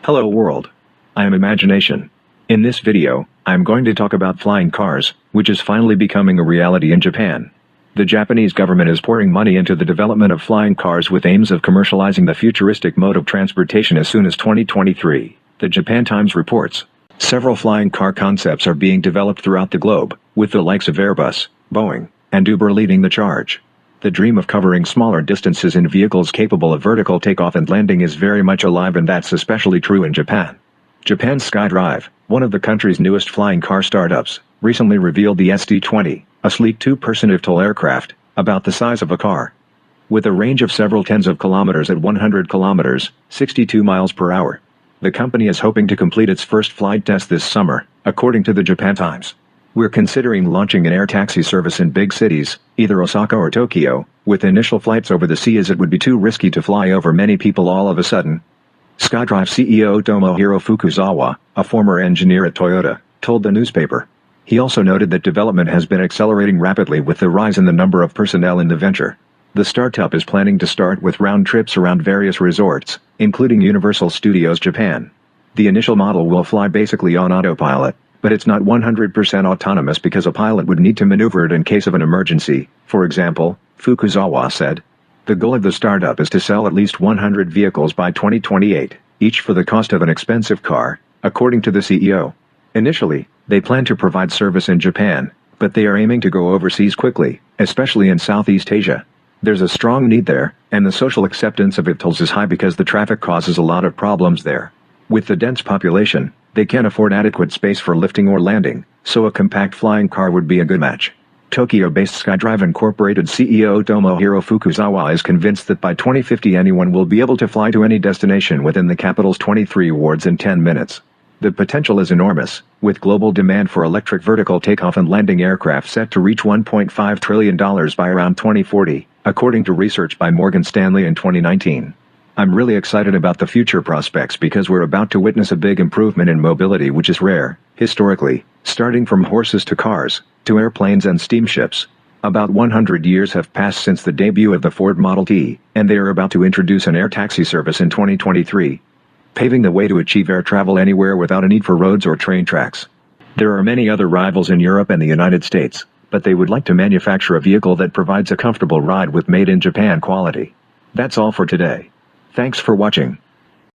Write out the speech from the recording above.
Hello world. I am Imagination. In this video, I am going to talk about flying cars, which is finally becoming a reality in Japan. The Japanese government is pouring money into the development of flying cars with aims of commercializing the futuristic mode of transportation as soon as 2023, the Japan Times reports. Several flying car concepts are being developed throughout the globe, with the likes of Airbus, Boeing, and Uber leading the charge. The dream of covering smaller distances in vehicles capable of vertical takeoff and landing is very much alive, and that's especially true in Japan. Japan's SkyDrive, one of the country's newest flying car startups, recently revealed the SD-20, a sleek two-person eVTOL aircraft, about the size of a car. With a range of several tens of kilometers at 100 kilometers, 62 miles per hour. The company is hoping to complete its first flight test this summer, according to the Japan Times. We're considering launching an air taxi service in big cities, either Osaka or Tokyo, with initial flights over the sea as it would be too risky to fly over many people all of a sudden. SkyDrive CEO Tomohiro Fukuzawa, a former engineer at Toyota, told the newspaper. He also noted that development has been accelerating rapidly with the rise in the number of personnel in the venture. The startup is planning to start with round trips around various resorts, including Universal Studios Japan. The initial model will fly basically on autopilot, but it's not 100% autonomous because a pilot would need to maneuver it in case of an emergency, for example, Fukuzawa said. The goal of the startup is to sell at least 100 vehicles by 2028, each for the cost of an expensive car, according to the CEO. Initially, they plan to provide service in Japan, but they are aiming to go overseas quickly, especially in Southeast Asia. There's a strong need there, and the social acceptance of eVTOLs is high because the traffic causes a lot of problems there. With the dense population, they can't afford adequate space for lifting or landing, so a compact flying car would be a good match. Tokyo-based SkyDrive Incorporated CEO Tomohiro Fukuzawa is convinced that by 2050 anyone will be able to fly to any destination within the capital's 23 wards in 10 minutes. The potential is enormous, with global demand for electric vertical takeoff and landing aircraft set to reach $1.5 trillion by around 2040, according to research by Morgan Stanley in 2019. I'm really excited about the future prospects because we're about to witness a big improvement in mobility which is rare, historically, starting from horses to cars, to airplanes and steamships. About 100 years have passed since the debut of the Ford Model T, and they are about to introduce an air taxi service in 2023. Paving the way to achieve air travel anywhere without a need for roads or train tracks. There are many other rivals in Europe and the United States, but they would like to manufacture a vehicle that provides a comfortable ride with made in Japan quality. That's all for today. Thanks for watching.